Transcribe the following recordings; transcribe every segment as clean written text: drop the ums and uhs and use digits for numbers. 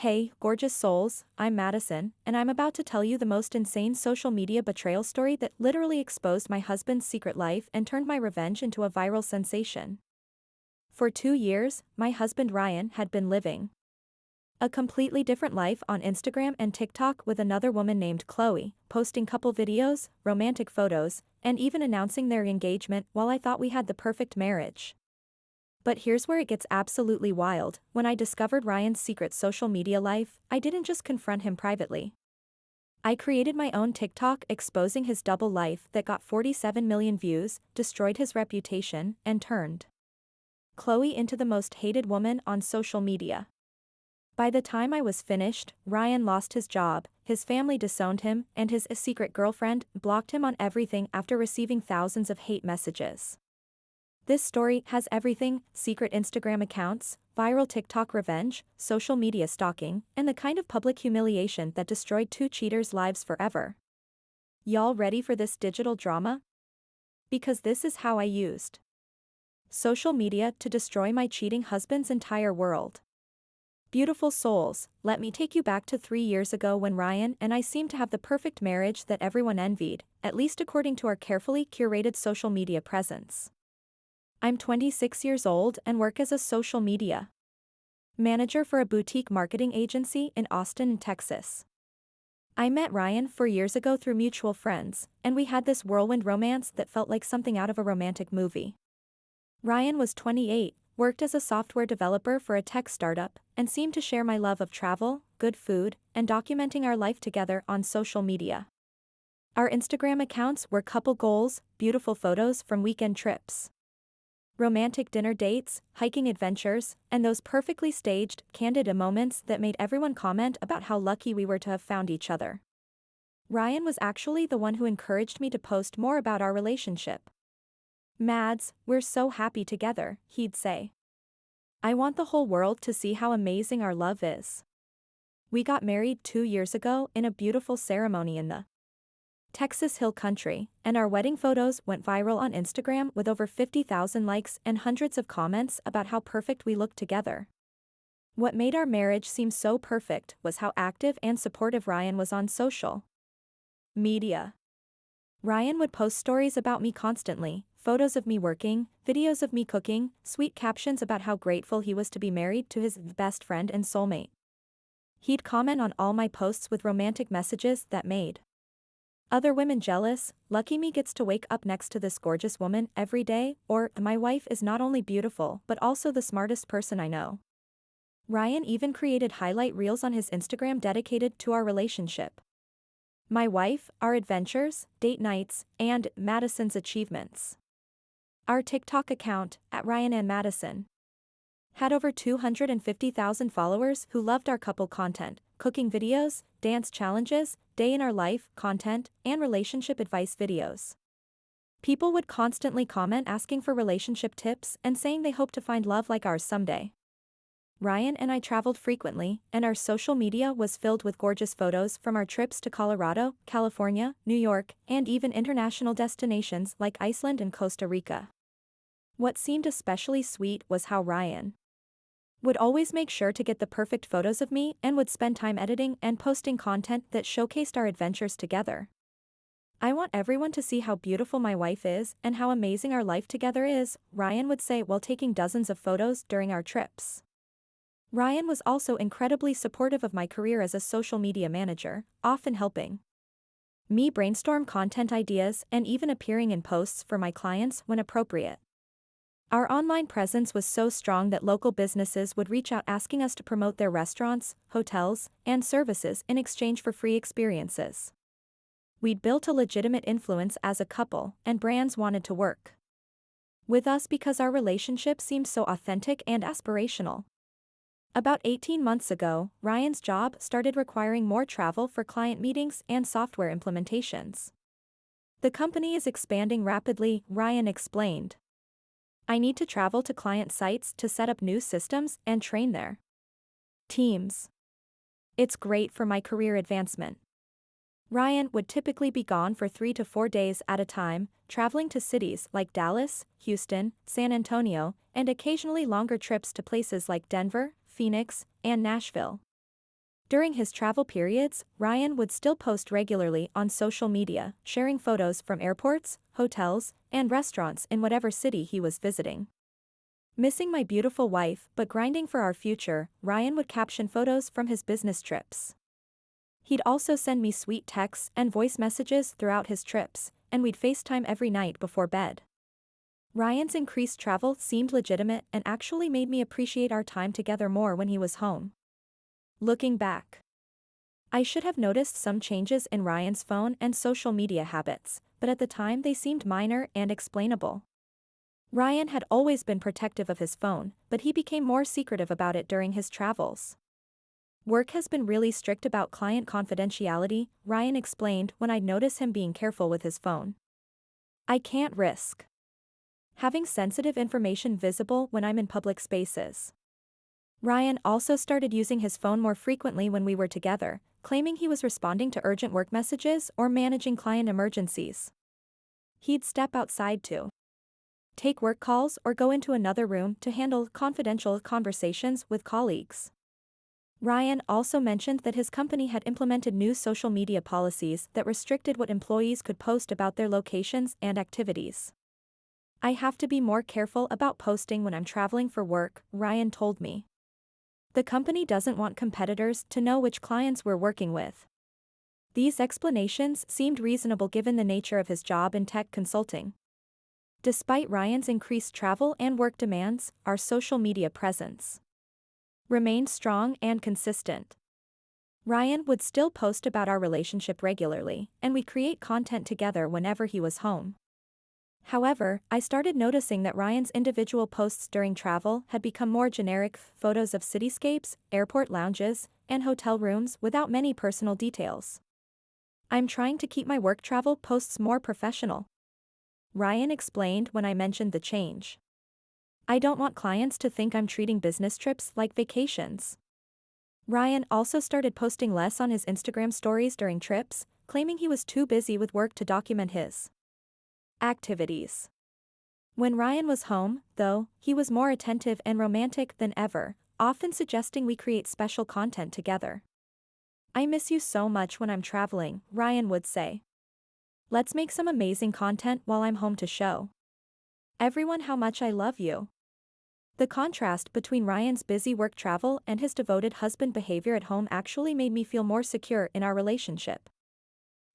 Hey, gorgeous souls, I'm Madison, and I'm about to tell you the most insane social media betrayal story that literally exposed my husband's secret life and turned my revenge into a viral sensation. For 2 years, my husband Ryan had been living a completely different life on Instagram and TikTok with another woman named Chloe, posting couple videos, romantic photos, and even announcing their engagement while I thought we had the perfect marriage. But here's where it gets absolutely wild. When I discovered Ryan's secret social media life, I didn't just confront him privately. I created my own TikTok exposing his double life that got 47 million views, destroyed his reputation, and turned Chloe into the most hated woman on social media. By the time I was finished, Ryan lost his job, his family disowned him, and his secret girlfriend blocked him on everything after receiving thousands of hate messages. This story has everything: secret Instagram accounts, viral TikTok revenge, social media stalking, and the kind of public humiliation that destroyed two cheaters' lives forever. Y'all ready for this digital drama? Because this is how I used social media to destroy my cheating husband's entire world. Beautiful souls, let me take you back to 3 years ago when Ryan and I seemed to have the perfect marriage that everyone envied, at least according to our carefully curated social media presence. I'm 26 years old and work as a social media manager for a boutique marketing agency in Austin, Texas. I met Ryan 4 years ago through mutual friends, and we had this whirlwind romance that felt like something out of a romantic movie. Ryan was 28, worked as a software developer for a tech startup, and seemed to share my love of travel, good food, and documenting our life together on social media. Our Instagram accounts were couple goals, beautiful photos from weekend trips, romantic dinner dates, hiking adventures, and those perfectly staged, candid moments that made everyone comment about how lucky we were to have found each other. Ryan was actually the one who encouraged me to post more about our relationship. "Mads, we're so happy together," he'd say. "I want the whole world to see how amazing our love is." We got married 2 years ago in a beautiful ceremony in the Texas Hill Country, and our wedding photos went viral on Instagram with over 50,000 likes and hundreds of comments about how perfect we looked together. What made our marriage seem so perfect was how active and supportive Ryan was on social media. Ryan would post stories about me constantly, photos of me working, videos of me cooking, sweet captions about how grateful he was to be married to his best friend and soulmate. He'd comment on all my posts with romantic messages that made other women jealous. "Lucky me gets to wake up next to this gorgeous woman every day," or "My wife is not only beautiful but also the smartest person I know." Ryan even created highlight reels on his Instagram dedicated to our relationship. My wife, our adventures, date nights, and Madison's achievements. Our TikTok account, @RyanandMadison, had over 250,000 followers who loved our couple content, cooking videos, dance challenges, day in our life content, and relationship advice videos. People would constantly comment asking for relationship tips and saying they hope to find love like ours someday. Ryan and I traveled frequently, and our social media was filled with gorgeous photos from our trips to Colorado, California, New York, and even international destinations like Iceland and Costa Rica. What seemed especially sweet was how Ryan would always make sure to get the perfect photos of me and would spend time editing and posting content that showcased our adventures together. "I want everyone to see how beautiful my wife is and how amazing our life together is," Ryan would say while taking dozens of photos during our trips. Ryan was also incredibly supportive of my career as a social media manager, often helping me brainstorm content ideas and even appearing in posts for my clients when appropriate. Our online presence was so strong that local businesses would reach out asking us to promote their restaurants, hotels, and services in exchange for free experiences. We'd built a legitimate influence as a couple, and brands wanted to work with us because our relationship seemed so authentic and aspirational. About 18 months ago, Ryan's job started requiring more travel for client meetings and software implementations. "The company is expanding rapidly," Ryan explained. "I need to travel to client sites to set up new systems and train their teams. It's great for my career advancement." Ryan would typically be gone for 3 to 4 days at a time, traveling to cities like Dallas, Houston, San Antonio, and occasionally longer trips to places like Denver, Phoenix, and Nashville. During his travel periods, Ryan would still post regularly on social media, sharing photos from airports, hotels, and restaurants in whatever city he was visiting. Missing my beautiful wife but grinding for our future, Ryan would caption photos from his business trips. He'd also send me sweet texts and voice messages throughout his trips, and we'd FaceTime every night before bed. Ryan's increased travel seemed legitimate and actually made me appreciate our time together more when he was home. Looking back, I should have noticed some changes in Ryan's phone and social media habits, but at the time they seemed minor and explainable. Ryan had always been protective of his phone, but he became more secretive about it during his travels. Work has been really strict about client confidentiality, Ryan explained when I'd notice him being careful with his phone. I can't risk having sensitive information visible when I'm in public spaces. Ryan also started using his phone more frequently when we were together, claiming he was responding to urgent work messages or managing client emergencies. He'd step outside to take work calls or go into another room to handle confidential conversations with colleagues. Ryan also mentioned that his company had implemented new social media policies that restricted what employees could post about their locations and activities. I have to be more careful about posting when I'm traveling for work, Ryan told me. The company doesn't want competitors to know which clients we're working with. These explanations seemed reasonable given the nature of his job in tech consulting. Despite Ryan's increased travel and work demands, our social media presence remained strong and consistent. Ryan would still post about our relationship regularly, and we'd create content together whenever he was home. However, I started noticing that Ryan's individual posts during travel had become more generic, photos of cityscapes, airport lounges, and hotel rooms without many personal details. I'm trying to keep my work travel posts more professional, Ryan explained when I mentioned the change. I don't want clients to think I'm treating business trips like vacations. Ryan also started posting less on his Instagram stories during trips, claiming he was too busy with work to document his activities. When Ryan was home, though, he was more attentive and romantic than ever, often suggesting we create special content together. I miss you so much when I'm traveling, Ryan would say. Let's make some amazing content while I'm home to show everyone how much I love you. The contrast between Ryan's busy work travel and his devoted husband behavior at home actually made me feel more secure in our relationship.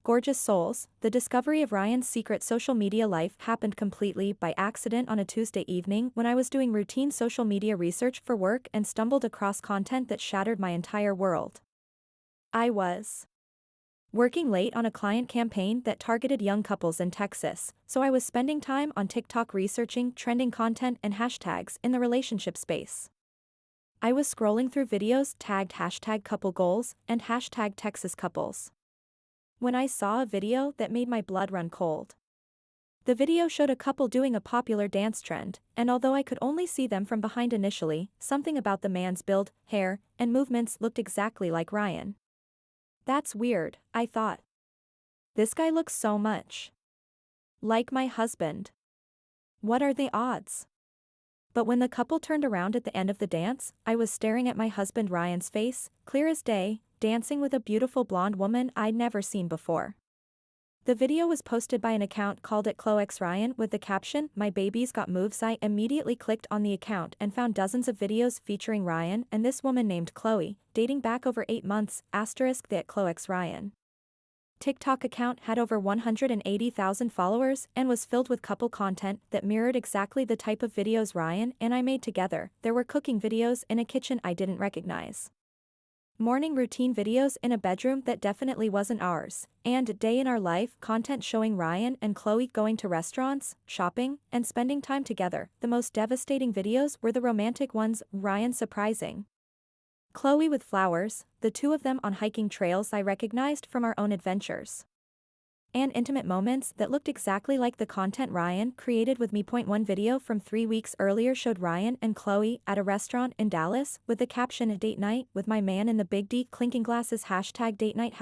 Gorgeous souls, the discovery of Ryan's secret social media life happened completely by accident on a Tuesday evening when I was doing routine social media research for work and stumbled across content that shattered my entire world. I was working late on a client campaign that targeted young couples in Texas, so I was spending time on TikTok researching trending content and hashtags in the relationship space. I was scrolling through videos tagged #couple goals and #Texas couples when I saw a video that made my blood run cold. The video showed a couple doing a popular dance trend, and although I could only see them from behind initially, something about the man's build, hair, and movements looked exactly like Ryan. That's weird, I thought. This guy looks so much like my husband. What are the odds? But when the couple turned around at the end of the dance, I was staring at my husband Ryan's face, clear as day, dancing with a beautiful blonde woman I'd never seen before. The video was posted by an account called @ChloeXRyan with the caption, "My baby's got moves." I immediately clicked on the account and found dozens of videos featuring Ryan and this woman named Chloe, dating back over 8 months, the @ChloeXRyan TikTok account had over 180,000 followers and was filled with couple content that mirrored exactly the type of videos Ryan and I made together. There were cooking videos in a kitchen I didn't recognize, morning routine videos in a bedroom that definitely wasn't ours, and day in our life content showing Ryan and Chloe going to restaurants, shopping, and spending time together. The most devastating videos were the romantic ones, Ryan surprising Chloe with flowers, the two of them on hiking trails I recognized from our own adventures, and intimate moments that looked exactly like the content Ryan created with me. One video from 3 weeks earlier showed Ryan and Chloe at a restaurant in Dallas with the caption, "Date night with my man in the Big D," clinking glasses, #date night,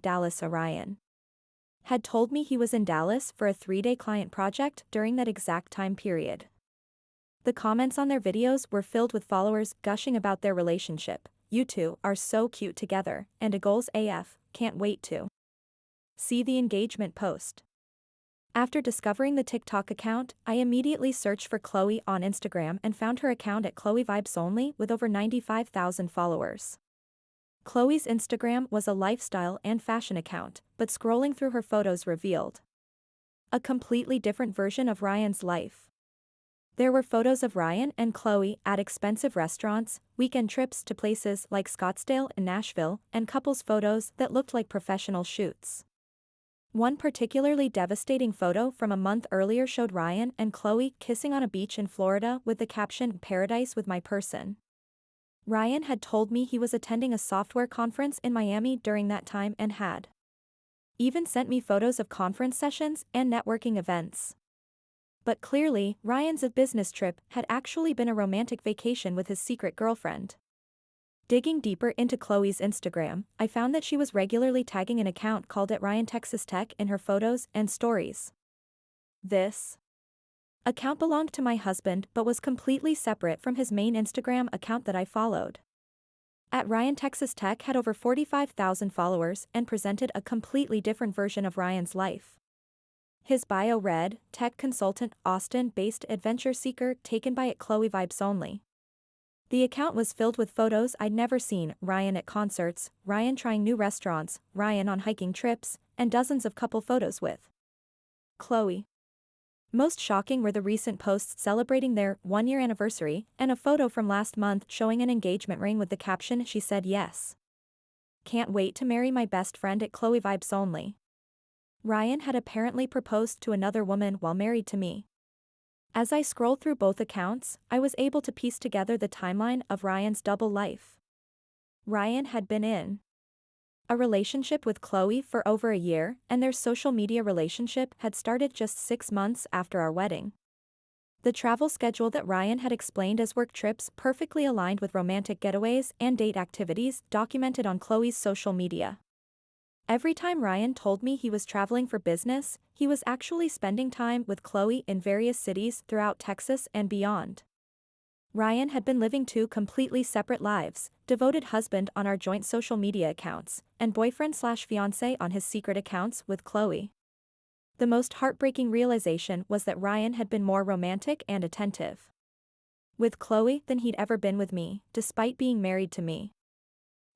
#Dallas. Ryan had told me he was in Dallas for a 3-day client project during that exact time period. The comments on their videos were filled with followers gushing about their relationship, you two are so cute together, and a goals AF, can't wait to see the engagement post. After discovering the TikTok account, I immediately searched for Chloe on Instagram and found her account at Chloe Vibes Only with over 95,000 followers. Chloe's Instagram was a lifestyle and fashion account, but scrolling through her photos revealed a completely different version of Ryan's life. There were photos of Ryan and Chloe at expensive restaurants, weekend trips to places like Scottsdale and Nashville, and couples photos that looked like professional shoots. One particularly devastating photo from a month earlier showed Ryan and Chloe kissing on a beach in Florida with the caption, "Paradise with my person." Ryan had told me he was attending a software conference in Miami during that time and had even sent me photos of conference sessions and networking events. But clearly, Ryan's business trip had actually been a romantic vacation with his secret girlfriend. Digging deeper into Chloe's Instagram, I found that she was regularly tagging an account called @RyanTexasTech in her photos and stories. This account belonged to my husband but was completely separate from his main Instagram account that I followed. @RyanTexasTech had over 45,000 followers and presented a completely different version of Ryan's life. His bio read, "Tech consultant, Austin-based adventure seeker taken by Chloe Vibes Only." The account was filled with photos I'd never seen, Ryan at concerts, Ryan trying new restaurants, Ryan on hiking trips, and dozens of couple photos with Chloe. Most shocking were the recent posts celebrating their one-year anniversary and a photo from last month showing an engagement ring with the caption, "She said yes. Can't wait to marry my best friend at Chloe Vibes Only." Ryan had apparently proposed to another woman while married to me. As I scrolled through both accounts, I was able to piece together the timeline of Ryan's double life. Ryan had been in a relationship with Chloe for over a year, and their social media relationship had started just 6 months after our wedding. The travel schedule that Ryan had explained as work trips perfectly aligned with romantic getaways and date activities documented on Chloe's social media. Every time Ryan told me he was traveling for business, he was actually spending time with Chloe in various cities throughout Texas and beyond. Ryan had been living two completely separate lives, devoted husband on our joint social media accounts, and boyfriend/fiancé on his secret accounts with Chloe. The most heartbreaking realization was that Ryan had been more romantic and attentive with Chloe than he'd ever been with me, despite being married to me.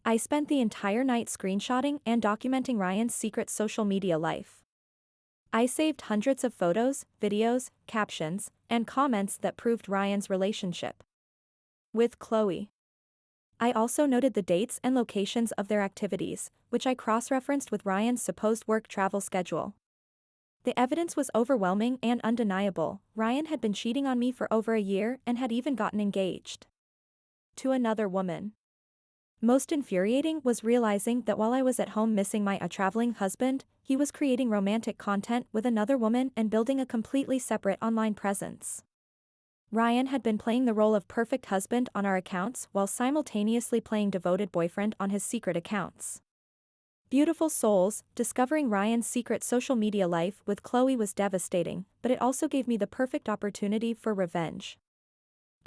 I spent the entire night screenshotting and documenting Ryan's secret social media life. I saved hundreds of photos, videos, captions, and comments that proved Ryan's relationship with Chloe. I also noted the dates and locations of their activities, which I cross-referenced with Ryan's supposed work travel schedule. The evidence was overwhelming and undeniable. Ryan had been cheating on me for over a year and had even gotten engaged to another woman. Most infuriating was realizing that while I was at home missing my traveling husband, he was creating romantic content with another woman and building a completely separate online presence. Ryan had been playing the role of perfect husband on our accounts while simultaneously playing devoted boyfriend on his secret accounts. Beautiful souls, discovering Ryan's secret social media life with Chloe was devastating, but it also gave me the perfect opportunity for revenge.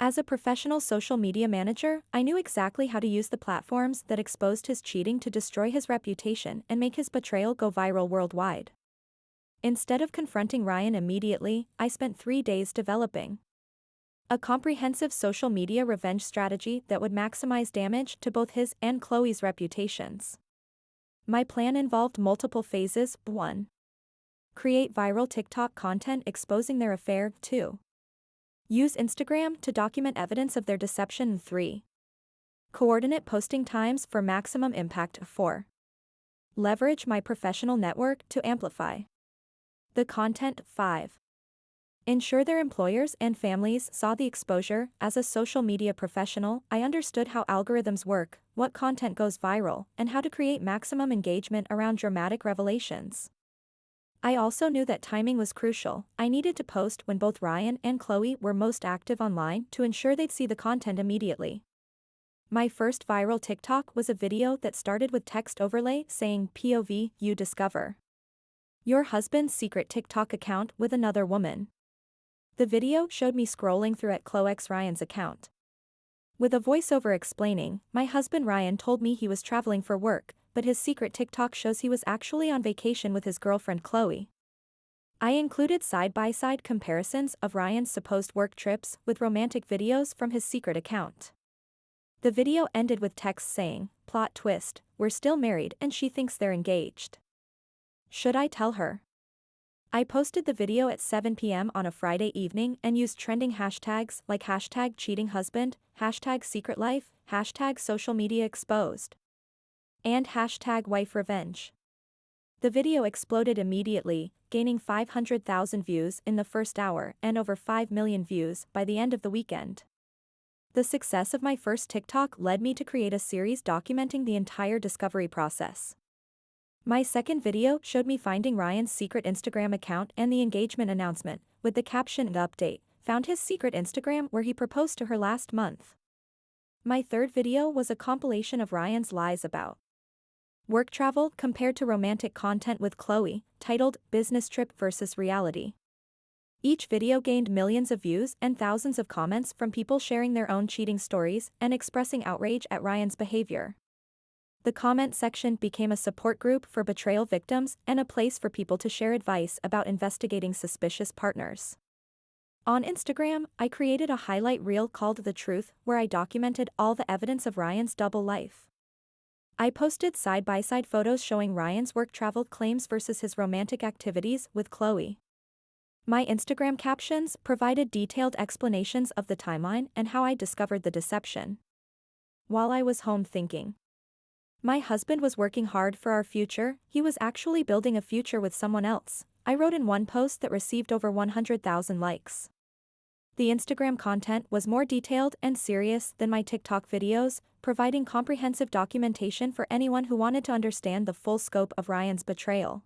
As a professional social media manager, I knew exactly how to use the platforms that exposed his cheating to destroy his reputation and make his betrayal go viral worldwide. Instead of confronting Ryan immediately, I spent 3 days developing a comprehensive social media revenge strategy that would maximize damage to both his and Chloe's reputations. My plan involved multiple phases. 1. Create viral TikTok content exposing their affair. 2. Use Instagram to document evidence of their deception. 3. Coordinate posting times for maximum impact. 4. Leverage my professional network to amplify the content. 5. Ensure their employers and families saw the exposure. As a social media professional, I understood how algorithms work, what content goes viral, and how to create maximum engagement around dramatic revelations. I also knew that timing was crucial. I needed to post when both Ryan and Chloe were most active online to ensure they'd see the content immediately. My first viral TikTok was a video that started with text overlay saying, "POV, you discover your husband's secret TikTok account with another woman." The video showed me scrolling through Chloe X Ryan's account. With a voiceover explaining, my husband Ryan told me he was traveling for work, but his secret TikTok shows he was actually on vacation with his girlfriend Chloe. I included side-by-side comparisons of Ryan's supposed work trips with romantic videos from his secret account. The video ended with text saying, "Plot twist, we're still married and she thinks they're engaged. Should I tell her?" I posted the video at 7 p.m. on a Friday evening and used trending hashtags like #cheatinghusband, #secretlife, #socialmediaexposed, and #wiferevenge. The video exploded immediately, gaining 500,000 views in the first hour and over 5 million views by the end of the weekend. The success of my first TikTok led me to create a series documenting the entire discovery process. My second video showed me finding Ryan's secret Instagram account and the engagement announcement, with the caption "Update, found his secret Instagram where he proposed to her last month." My third video was a compilation of Ryan's lies about work travel compared to romantic content with Chloe, titled "Business Trip versus Reality." Each video gained millions of views and thousands of comments from people sharing their own cheating stories and expressing outrage at Ryan's behavior. The comment section became a support group for betrayal victims and a place for people to share advice about investigating suspicious partners. On Instagram, I created a highlight reel called The Truth, where I documented all the evidence of Ryan's double life. I posted side-by-side photos showing Ryan's work travel claims versus his romantic activities with Chloe. My Instagram captions provided detailed explanations of the timeline and how I discovered the deception. While I was home thinking my husband was working hard for our future, he was actually building a future with someone else, I wrote in one post that received over 100,000 likes. The Instagram content was more detailed and serious than my TikTok videos, providing comprehensive documentation for anyone who wanted to understand the full scope of Ryan's betrayal.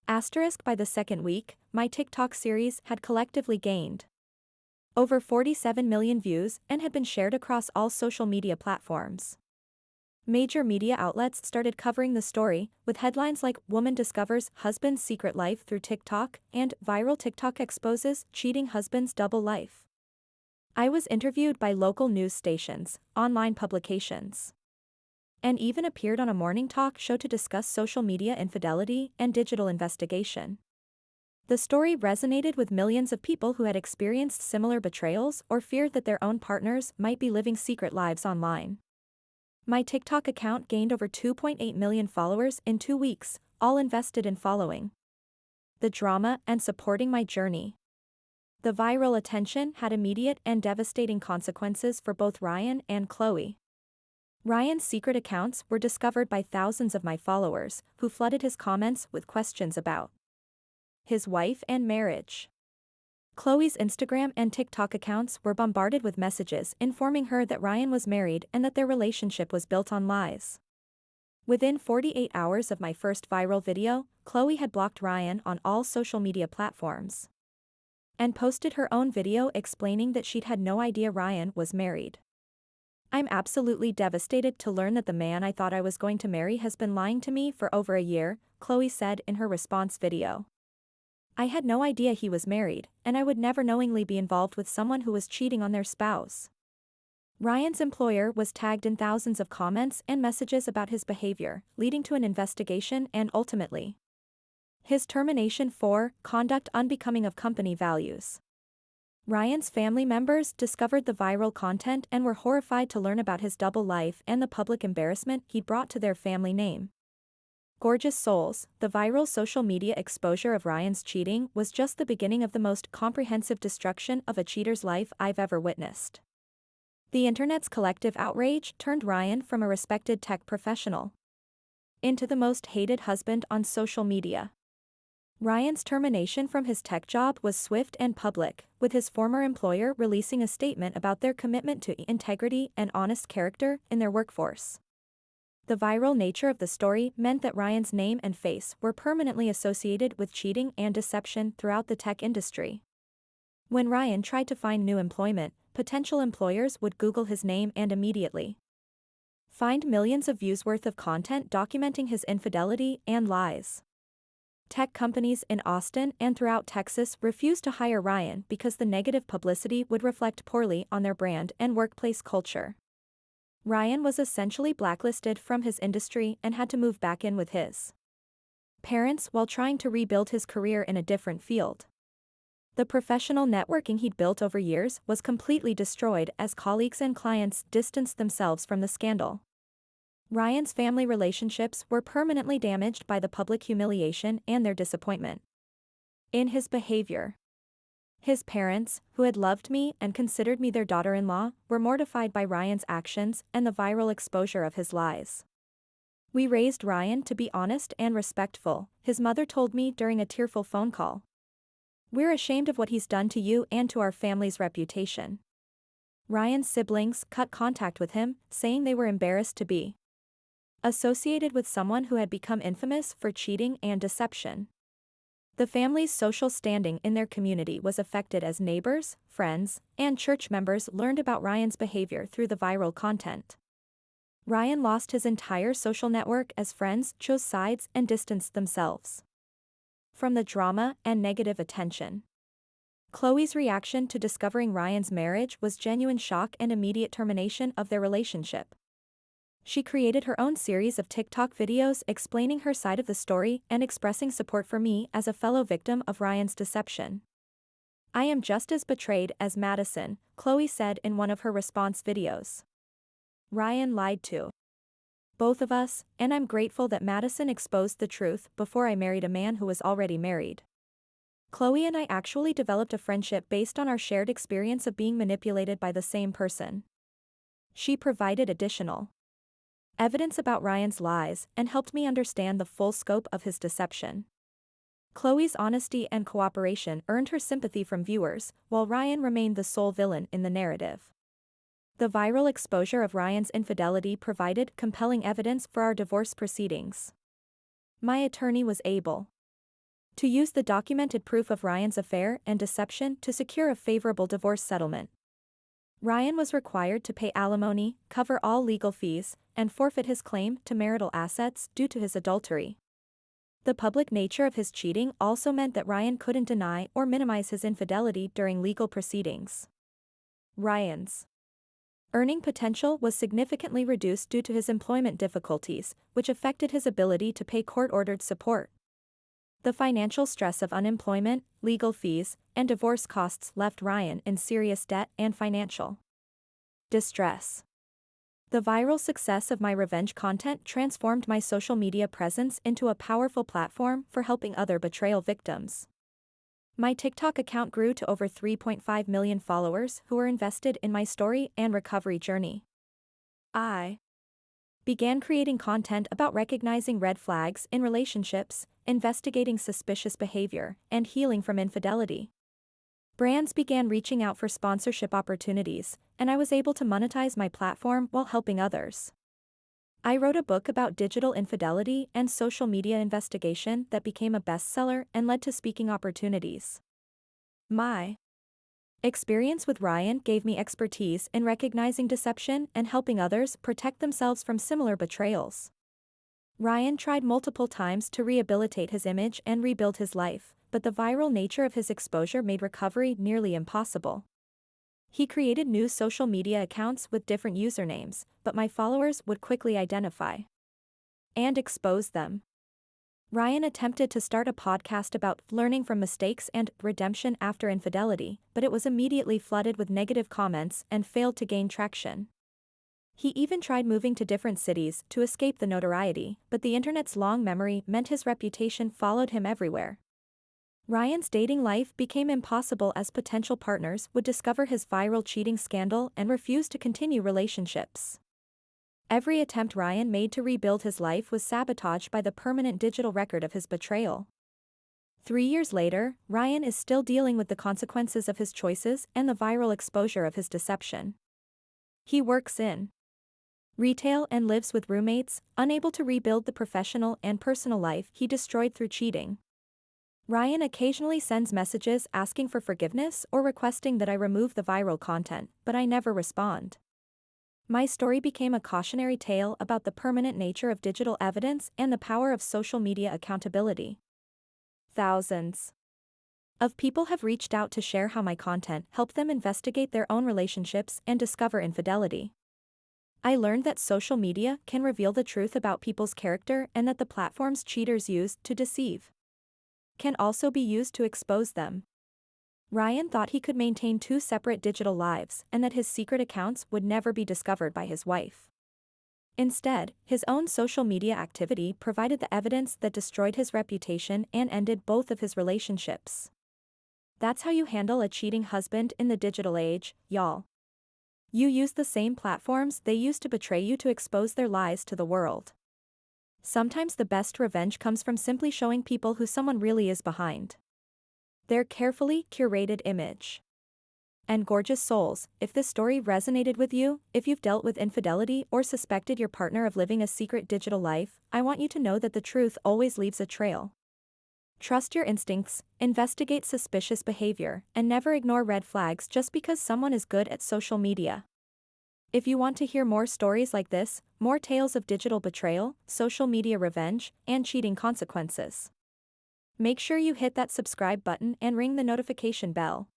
By the second week, my TikTok series had collectively gained over 47 million views and had been shared across all social media platforms. Major media outlets started covering the story, with headlines like "Woman Discovers Husband's Secret Life Through TikTok" and "Viral TikTok Exposes Cheating Husband's Double Life." I was interviewed by local news stations, online publications, and even appeared on a morning talk show to discuss social media infidelity and digital investigation. The story resonated with millions of people who had experienced similar betrayals or feared that their own partners might be living secret lives online. My TikTok account gained over 2.8 million followers in 2 weeks, all invested in following the drama and supporting my journey. The viral attention had immediate and devastating consequences for both Ryan and Chloe. Ryan's secret accounts were discovered by thousands of my followers, who flooded his comments with questions about his wife and marriage. Chloe's Instagram and TikTok accounts were bombarded with messages informing her that Ryan was married and that their relationship was built on lies. Within 48 hours of my first viral video, Chloe had blocked Ryan on all social media platforms and posted her own video explaining that she'd had no idea Ryan was married. "I'm absolutely devastated to learn that the man I thought I was going to marry has been lying to me for over a year," Chloe said in her response video. "I had no idea he was married, and I would never knowingly be involved with someone who was cheating on their spouse." Ryan's employer was tagged in thousands of comments and messages about his behavior, leading to an investigation and ultimately his termination for conduct unbecoming of company values. Ryan's family members discovered the viral content and were horrified to learn about his double life and the public embarrassment he'd brought to their family name. Gorgeous Souls, the viral social media exposure of Ryan's cheating was just the beginning of the most comprehensive destruction of a cheater's life I've ever witnessed. The internet's collective outrage turned Ryan from a respected tech professional into the most hated husband on social media. Ryan's termination from his tech job was swift and public, with his former employer releasing a statement about their commitment to integrity and honest character in their workforce. The viral nature of the story meant that Ryan's name and face were permanently associated with cheating and deception throughout the tech industry. When Ryan tried to find new employment, potential employers would Google his name and immediately find millions of views worth of content documenting his infidelity and lies. Tech companies in Austin and throughout Texas refused to hire Ryan because the negative publicity would reflect poorly on their brand and workplace culture. Ryan was essentially blacklisted from his industry and had to move back in with his parents while trying to rebuild his career in a different field. The professional networking he'd built over years was completely destroyed as colleagues and clients distanced themselves from the scandal. Ryan's family relationships were permanently damaged by the public humiliation and their disappointment in his behavior. His parents, who had loved me and considered me their daughter-in-law, were mortified by Ryan's actions and the viral exposure of his lies. "We raised Ryan to be honest and respectful," his mother told me during a tearful phone call. "We're ashamed of what he's done to you and to our family's reputation." Ryan's siblings cut contact with him, saying they were embarrassed to be associated with someone who had become infamous for cheating and deception. The family's social standing in their community was affected as neighbors, friends, and church members learned about Ryan's behavior through the viral content. Ryan lost his entire social network as friends chose sides and distanced themselves from the drama and negative attention. Khloé's reaction to discovering Ryan's marriage was genuine shock and immediate termination of their relationship. She created her own series of TikTok videos explaining her side of the story and expressing support for me as a fellow victim of Ryan's deception. "I am just as betrayed as Madison," Khloé said in one of her response videos. "Ryan lied to both of us, and I'm grateful that Madison exposed the truth before I married a man who was already married. Khloé and I actually developed a friendship based on our shared experience of being manipulated by the same person." She provided additional evidence about Ryan's lies and helped me understand the full scope of his deception. Khloé's honesty and cooperation earned her sympathy from viewers, while Ryan remained the sole villain in the narrative. The viral exposure of Ryan's infidelity provided compelling evidence for our divorce proceedings. My attorney was able to use the documented proof of Ryan's affair and deception to secure a favorable divorce settlement. Ryan was required to pay alimony, cover all legal fees, and forfeit his claim to marital assets due to his adultery. The public nature of his cheating also meant that Ryan couldn't deny or minimize his infidelity during legal proceedings. Ryan's earning potential was significantly reduced due to his employment difficulties, which affected his ability to pay court-ordered support. The financial stress of unemployment, legal fees, and divorce costs left Ryan in serious debt and financial distress. The viral success of my revenge content transformed my social media presence into a powerful platform for helping other betrayal victims. My TikTok account grew to over 3.5 million followers who were invested in my story and recovery journey. I began creating content about recognizing red flags in relationships, investigating suspicious behavior, and healing from infidelity. Brands began reaching out for sponsorship opportunities, and I was able to monetize my platform while helping others. I wrote a book about digital infidelity and social media investigation that became a bestseller and led to speaking opportunities. My experience with Ryan gave me expertise in recognizing deception and helping others protect themselves from similar betrayals. Ryan tried multiple times to rehabilitate his image and rebuild his life, but the viral nature of his exposure made recovery nearly impossible. He created new social media accounts with different usernames, but my followers would quickly identify and expose them. Ryan attempted to start a podcast about learning from mistakes and redemption after infidelity, but it was immediately flooded with negative comments and failed to gain traction. He even tried moving to different cities to escape the notoriety, but the internet's long memory meant his reputation followed him everywhere. Ryan's dating life became impossible as potential partners would discover his viral cheating scandal and refuse to continue relationships. Every attempt Ryan made to rebuild his life was sabotaged by the permanent digital record of his betrayal. 3 years later, Ryan is still dealing with the consequences of his choices and the viral exposure of his deception. He works in retail and lives with roommates, unable to rebuild the professional and personal life he destroyed through cheating. Ryan occasionally sends messages asking for forgiveness or requesting that I remove the viral content, but I never respond. My story became a cautionary tale about the permanent nature of digital evidence and the power of social media accountability. Thousands of people have reached out to share how my content helped them investigate their own relationships and discover infidelity. I learned that social media can reveal the truth about people's character and that the platforms cheaters use to deceive can also be used to expose them. Ryan thought he could maintain two separate digital lives and that his secret accounts would never be discovered by his wife. Instead, his own social media activity provided the evidence that destroyed his reputation and ended both of his relationships. That's how you handle a cheating husband in the digital age, y'all. You use the same platforms they use to betray you to expose their lies to the world. Sometimes the best revenge comes from simply showing people who someone really is behind their carefully curated image. And gorgeous souls, if this story resonated with you, if you've dealt with infidelity or suspected your partner of living a secret digital life, I want you to know that the truth always leaves a trail. Trust your instincts, investigate suspicious behavior, and never ignore red flags just because someone is good at social media. If you want to hear more stories like this, more tales of digital betrayal, social media revenge, and cheating consequences, make sure you hit that subscribe button and ring the notification bell.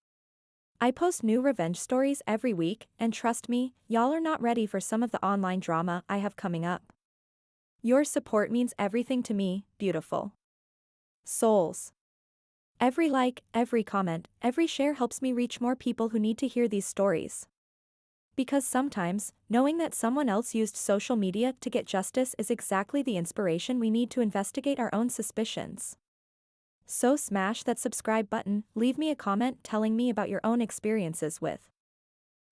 I post new revenge stories every week, and trust me, y'all are not ready for some of the online drama I have coming up. Your support means everything to me, beautiful souls. Every like, every comment, every share helps me reach more people who need to hear these stories. Because sometimes, knowing that someone else used social media to get justice is exactly the inspiration we need to investigate our own suspicions. So smash that subscribe button, leave me a comment telling me about your own experiences with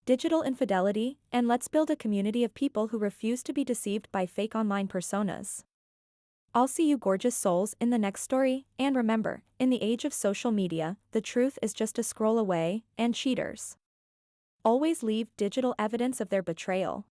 digital infidelity, and let's build a community of people who refuse to be deceived by fake online personas. I'll see you gorgeous souls in the next story, and remember, in the age of social media, the truth is just a scroll away, and cheaters always leave digital evidence of their betrayal.